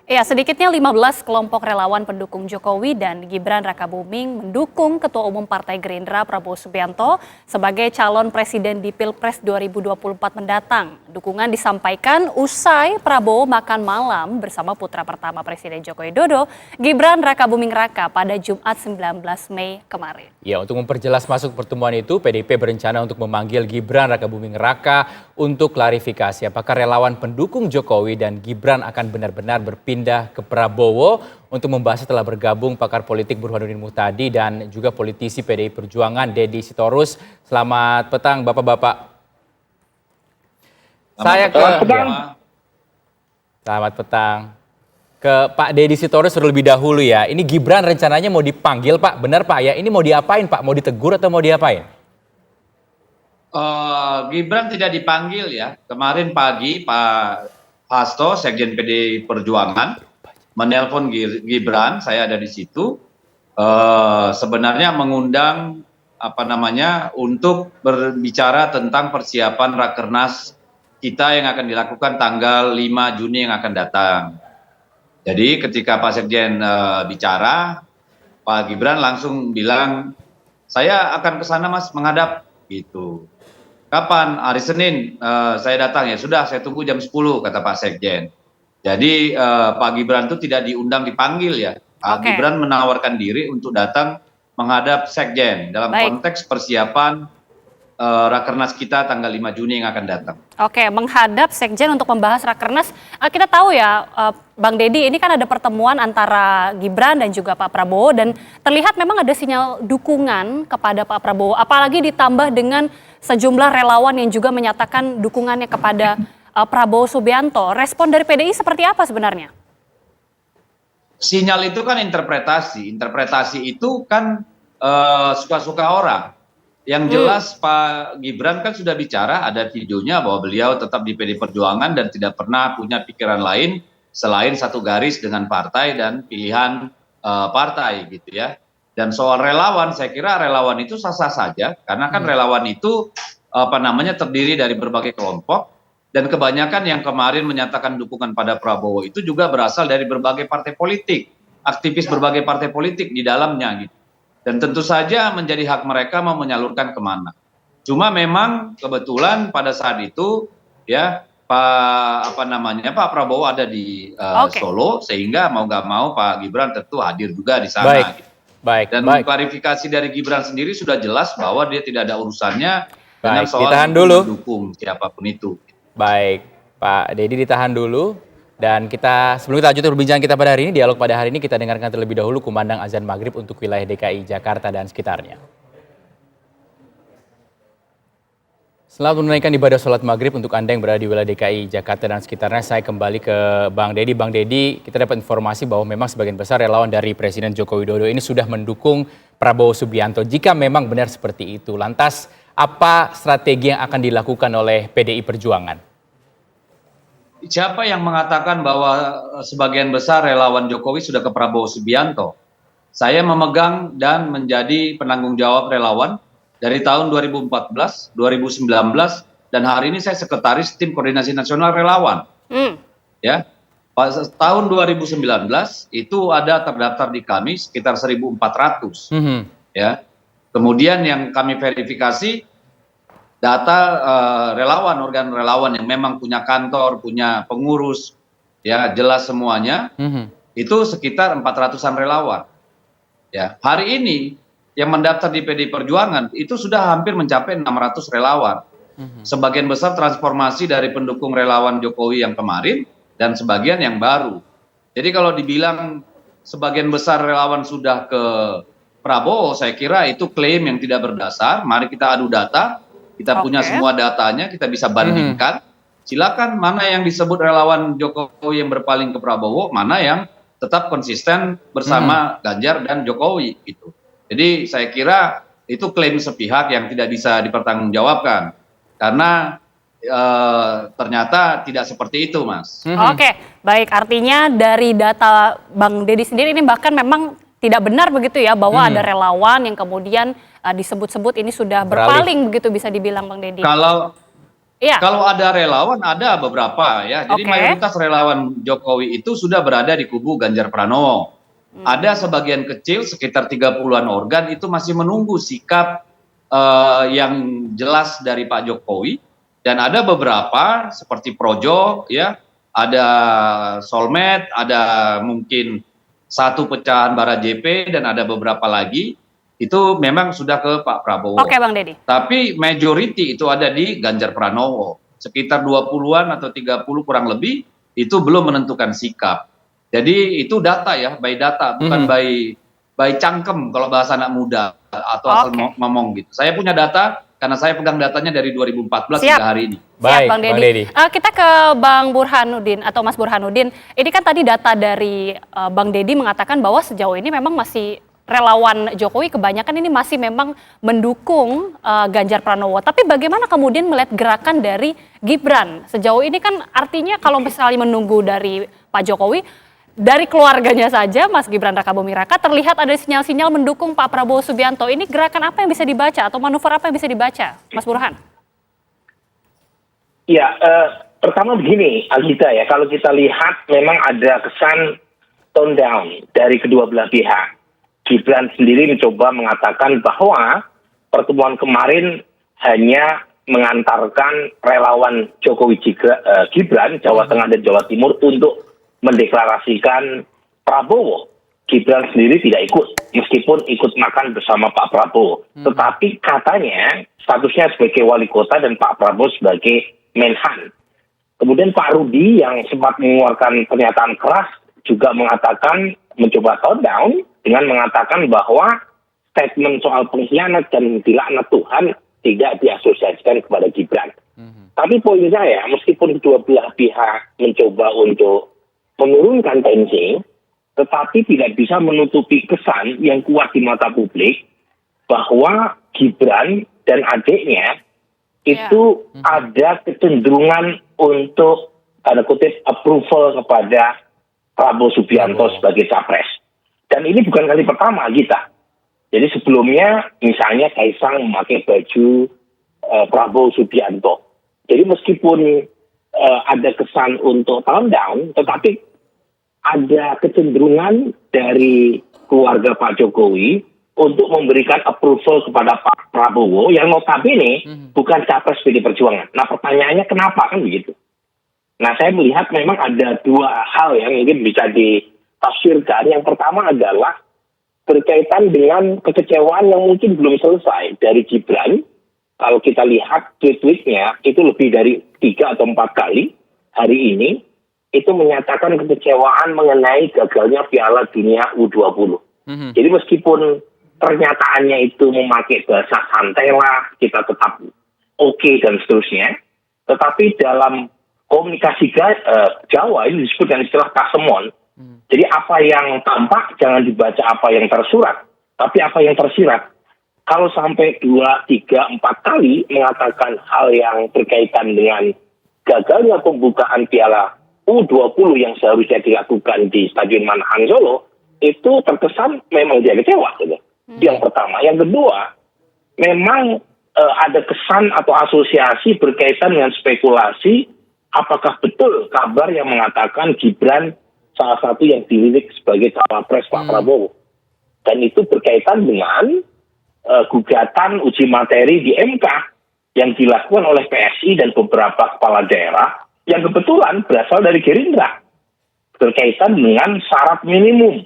Ya, sedikitnya 15 kelompok relawan pendukung Jokowi dan Gibran Rakabuming mendukung Ketua Umum Partai Gerindra Prabowo Subianto sebagai calon presiden di Pilpres 2024 mendatang. Dukungan disampaikan usai Prabowo makan malam bersama putra pertama Presiden Joko Widodo, Gibran Rakabuming Raka pada Jumat 19 Mei kemarin. Ya, untuk memperjelas masuk pertemuan itu, PDIP berencana untuk memanggil Gibran Rakabuming Raka untuk klarifikasi apakah relawan pendukung Jokowi dan Gibran akan benar-benar berpindah ke Prabowo. Untuk membahas setelah bergabung pakar politik Burhanuddin Muhtadi dan juga politisi PDI Perjuangan Deddy Sitorus. Selamat petang Bapak-Bapak. Selamat petang. Ke Pak Deddy Sitorus terlebih dahulu ya. Ini Gibran rencananya mau dipanggil Pak, benar Pak ya? Ini mau diapain Pak? Mau ditegur atau mau diapain? Gibran tidak dipanggil ya. Kemarin pagi Pak Hasto, Sekjen PDI Perjuangan, menelpon Gibran, saya ada di situ. Sebenarnya mengundang untuk berbicara tentang persiapan Rakernas kita yang akan dilakukan tanggal 5 Juni yang akan datang. Jadi ketika Pak Sekjen bicara, Pak Gibran langsung bilang, saya akan ke sana Mas menghadap gitu. Kapan? Hari Senin saya datang ya. Sudah, saya tunggu jam 10 kata Pak Sekjen. Jadi Pak Gibran itu tidak diundang dipanggil ya. Pak Gibran menawarkan diri untuk datang menghadap Sekjen dalam konteks persiapan Rakernas kita tanggal 5 Juni yang akan datang. Oke, menghadap Sekjen untuk membahas Rakernas. Kita tahu ya, Bang Deddy, ini kan ada pertemuan antara Gibran dan juga Pak Prabowo dan terlihat memang ada sinyal dukungan kepada Pak Prabowo. Apalagi ditambah dengan sejumlah relawan yang juga menyatakan dukungannya kepada Prabowo Subianto. Respon dari PDI seperti apa sebenarnya? Sinyal itu kan interpretasi. Interpretasi itu kan suka-suka orang. Yang jelas Pak Gibran kan sudah bicara, ada videonya bahwa beliau tetap di PDI Perjuangan dan tidak pernah punya pikiran lain selain satu garis dengan partai dan pilihan partai gitu ya. Dan soal relawan, saya kira relawan itu sah-sah saja karena kan relawan itu terdiri dari berbagai kelompok dan kebanyakan yang kemarin menyatakan dukungan pada Prabowo itu juga berasal dari berbagai partai politik, aktivis berbagai partai politik di dalamnya gitu. Dan tentu saja menjadi hak mereka mau menyalurkan kemana. Cuma memang kebetulan pada saat itu ya Pak Prabowo ada di Solo sehingga mau nggak mau Pak Gibran tentu hadir juga di sana. Dan klarifikasi dari Gibran sendiri sudah jelas bahwa dia tidak ada urusannya dengan soal mendukung siapapun itu. Baik, Pak Deddy ditahan dulu. Dan sebelum kita lanjut perbincangan kita pada hari ini, dialog pada hari ini kita dengarkan terlebih dahulu kumandang azan maghrib untuk wilayah DKI Jakarta dan sekitarnya. Selamat menunaikan ibadah sholat maghrib untuk Anda yang berada di wilayah DKI Jakarta dan sekitarnya. Saya kembali ke Bang Deddy. Bang Deddy, kita dapat informasi bahwa memang sebagian besar relawan dari Presiden Joko Widodo ini sudah mendukung Prabowo Subianto. Jika memang benar seperti itu, lantas apa strategi yang akan dilakukan oleh PDI Perjuangan? Siapa yang mengatakan bahwa sebagian besar relawan Jokowi sudah ke Prabowo Subianto? Saya memegang dan menjadi penanggung jawab relawan dari tahun 2014, 2019, dan hari ini saya sekretaris tim koordinasi nasional relawan. Ya, tahun 2019 itu ada terdaftar di kami sekitar 1.400. Ya, kemudian yang kami verifikasi data relawan, organ relawan yang memang punya kantor, punya pengurus, ya jelas semuanya, itu sekitar 400-an relawan. Ya, hari ini yang mendaftar di PDI Perjuangan itu sudah hampir mencapai 600 relawan. Sebagian besar transformasi dari pendukung relawan Jokowi yang kemarin dan sebagian yang baru. Jadi kalau dibilang sebagian besar relawan sudah ke Prabowo, saya kira itu klaim yang tidak berdasar. Mari kita adu data. Kita punya semua datanya, kita bisa bandingkan. Silakan mana yang disebut relawan Jokowi yang berpaling ke Prabowo, mana yang tetap konsisten bersama Ganjar dan Jokowi gitu. Jadi saya kira itu klaim sepihak yang tidak bisa dipertanggungjawabkan karena ternyata tidak seperti itu, Mas. Oke, baik, artinya dari data Bang Deddy sendiri ini bahkan memang tidak benar begitu ya bahwa ada relawan yang kemudian disebut-sebut ini sudah berpaling begitu bisa dibilang Bang Deddy. Iya, Kalau ada relawan, ada beberapa ya. Jadi oke. mayoritas relawan Jokowi itu sudah berada di kubu Ganjar Pranowo. Ada sebagian kecil, sekitar 30-an organ itu masih menunggu sikap yang jelas dari Pak Jokowi. Dan ada beberapa seperti Projo, ya, ada Solmed, ada mungkin satu pecahan Bara JP, dan ada beberapa lagi itu memang sudah ke Pak Oke, Prabowo. Bang Deddy. Tapi majority itu ada di Ganjar Pranowo. Sekitar 20-an atau 30 kurang lebih itu belum menentukan sikap. Jadi itu data ya, by data, bukan by cangkem kalau bahasa anak muda atau asal Oke. ngomong gitu. Saya punya data karena saya pegang datanya dari 2014 Siap. hingga hari ini. Siap, Baik, Bang Bang Deddy. Deddy. Kita ke Bang Burhanuddin atau Mas Burhanuddin. Ini kan tadi data dari Bang Deddy mengatakan bahwa sejauh ini memang masih relawan Jokowi kebanyakan ini masih memang mendukung Ganjar Pranowo. Tapi bagaimana kemudian melihat gerakan dari Gibran? Sejauh ini kan artinya kalau misalnya menunggu dari Pak Jokowi, dari keluarganya saja Mas Gibran Rakabuming Raka terlihat ada sinyal-sinyal mendukung Pak Prabowo Subianto. Ini gerakan apa yang bisa dibaca atau manuver apa yang bisa dibaca, Mas Burhan? Ya, pertama begini, Algita ya, kalau kita lihat memang ada kesan tone down dari kedua belah pihak. Gibran sendiri mencoba mengatakan bahwa pertemuan kemarin hanya mengantarkan relawan Jokowi Gibran, Jawa Tengah dan Jawa Timur untuk mendeklarasikan Prabowo. Gibran sendiri tidak ikut, meskipun ikut makan bersama Pak Prabowo. Tetapi katanya statusnya sebagai wali kota dan Pak Prabowo sebagai Menhan. Kemudian Pak Rudi yang sempat mengeluarkan pernyataan keras juga mengatakan mencoba tone down dengan mengatakan bahwa statement soal pengkhianat dan dilaknat Tuhan tidak diasosiasikan kepada Gibran. Tapi poin saya, meskipun kedua belah pihak mencoba untuk menurunkan tensi, tetapi tidak bisa menutupi kesan yang kuat di mata publik bahwa Gibran dan adiknya itu ada kecenderungan untuk tanda kutip approval kepada Prabowo Subianto sebagai capres. Dan ini bukan kali pertama kita. Jadi sebelumnya misalnya Kaisang memakai baju Prabowo Subianto. Jadi meskipun ada kesan untuk tone down, tetapi ada kecenderungan dari keluarga Pak Jokowi untuk memberikan approval kepada Pak Prabowo yang notabene bukan capres PD Perjuangan. Nah pertanyaannya kenapa kan begitu? Nah saya melihat memang ada dua hal yang mungkin bisa ditafsirkan. Yang pertama adalah berkaitan dengan kekecewaan yang mungkin belum selesai dari Gibran. Kalau kita lihat tweet-tweetnya itu lebih dari 3 atau 4 kali hari ini itu menyatakan kekecewaan mengenai gagalnya Piala Dunia U20. Jadi meskipun pernyataannya itu memakai bahasa santai lah, kita tetap oke dan seterusnya. Tetapi dalam komunikasi Jawa ini disebut dengan istilah kasemon. Jadi apa yang tampak jangan dibaca apa yang tersurat, tapi apa yang tersirat. Kalau sampai 2, 3, 4 kali mengatakan hal yang berkaitan dengan gagalnya pembukaan Piala U20 yang seharusnya dilakukan di Stadion Manahan Solo, itu terkesan memang dia kecewa. Gitu. Yang pertama. Yang kedua, memang ada kesan atau asosiasi berkaitan dengan spekulasi apakah betul kabar yang mengatakan Gibran salah satu yang dilirik sebagai cawapres Pak Prabowo. Dan itu berkaitan dengan gugatan uji materi di MK yang dilakukan oleh PSI dan beberapa kepala daerah yang kebetulan berasal dari Gerindra. Berkaitan dengan syarat minimum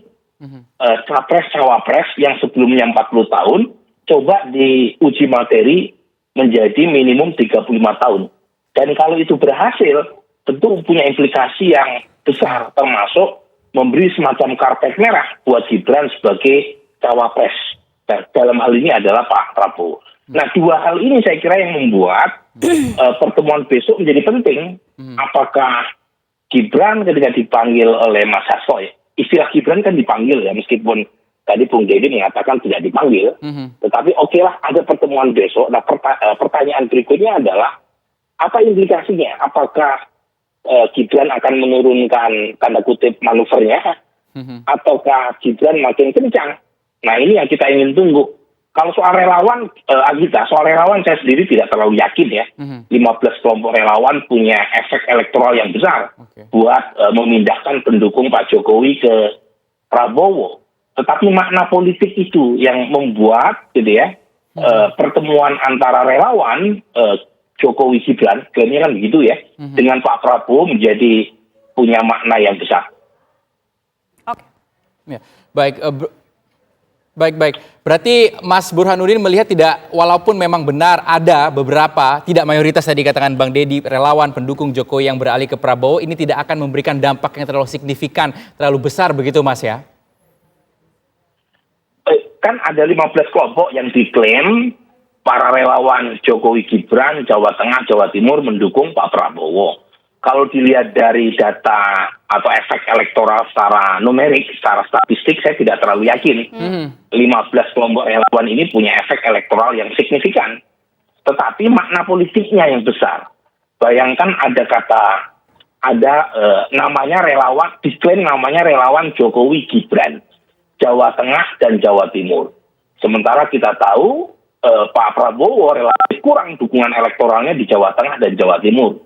capres-cawapres yang sebelumnya 40 tahun, coba diuji materi menjadi minimum 35 tahun. Dan kalau itu berhasil, tentu punya implikasi yang besar, termasuk memberi semacam karpet merah buat Gibran sebagai cawapres. Dan dalam hal ini adalah Pak Prabowo. Nah, dua hal ini saya kira yang membuat pertemuan besok menjadi penting. Apakah Gibran ketika dipanggil oleh Mas Hasto, istilah Gibran kan dipanggil ya, meskipun tadi Bung Deddy mengatakan tidak dipanggil. Tetapi okelah ada pertemuan besok. Nah, pertanyaan berikutnya adalah apa implikasinya? Apakah Gibran akan menurunkan tanda kutip manuvernya, ataukah Gibran makin kencang? Nah ini yang kita ingin tunggu. Kalau soal relawan, Agita, soal relawan saya sendiri tidak terlalu yakin ya. 15 kelompok relawan punya efek elektoral yang besar buat memindahkan pendukung Pak Jokowi ke Prabowo. Tetapi makna politik itu yang membuat gitu ya, pertemuan antara relawan Jokowi Gibran, klaimnya kan begitu ya, dengan Pak Prabowo menjadi punya makna yang besar. Oke. Ya, baik. Berarti Mas Burhanuddin melihat tidak, walaupun memang benar ada beberapa, tidak mayoritas tadi katakan Bang Deddy, relawan pendukung Jokowi yang beralih ke Prabowo, ini tidak akan memberikan dampak yang terlalu signifikan, terlalu besar begitu Mas ya? Kan ada 15 kelompok yang diklaim para relawan Jokowi Gibran, Jawa Tengah, Jawa Timur mendukung Pak Prabowo. Kalau dilihat dari data atau efek elektoral secara numerik, secara statistik, saya tidak terlalu yakin 15 kelompok relawan ini punya efek elektoral yang signifikan. Tetapi makna politiknya yang besar. Bayangkan namanya relawan, diklaim namanya relawan Jokowi Gibran, Jawa Tengah dan Jawa Timur. Sementara kita tahu Pak Prabowo relatif kurang dukungan elektoralnya di Jawa Tengah dan Jawa Timur.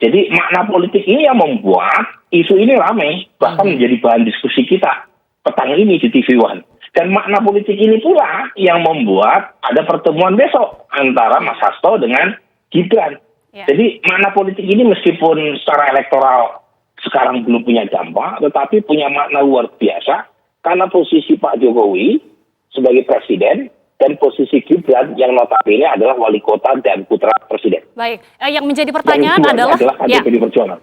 Jadi makna politik ini yang membuat isu ini ramai, bahkan menjadi bahan diskusi kita petang ini di TV One. Dan makna politik ini pula yang membuat ada pertemuan besok antara Mas Hasto dengan Gibran. Ya. Jadi makna politik ini meskipun secara elektoral sekarang belum punya dampak, tetapi punya makna luar biasa karena posisi Pak Jokowi sebagai presiden dan posisi Gibran yang notabene adalah wali kota dan putra presiden. Baik, yang menjadi pertanyaan adalah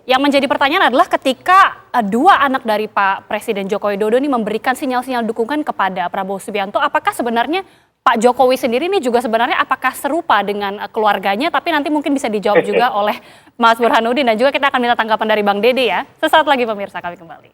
yang menjadi pertanyaan adalah ketika dua anak dari Pak Presiden Joko Widodo ini memberikan sinyal-sinyal dukungan kepada Prabowo Subianto, apakah sebenarnya Pak Jokowi sendiri ini juga sebenarnya apakah serupa dengan keluarganya, tapi nanti mungkin bisa dijawab juga oleh Mas Burhanuddin dan juga kita akan minta tanggapan dari Bang Deddy ya. Sesaat lagi pemirsa, kami kembali.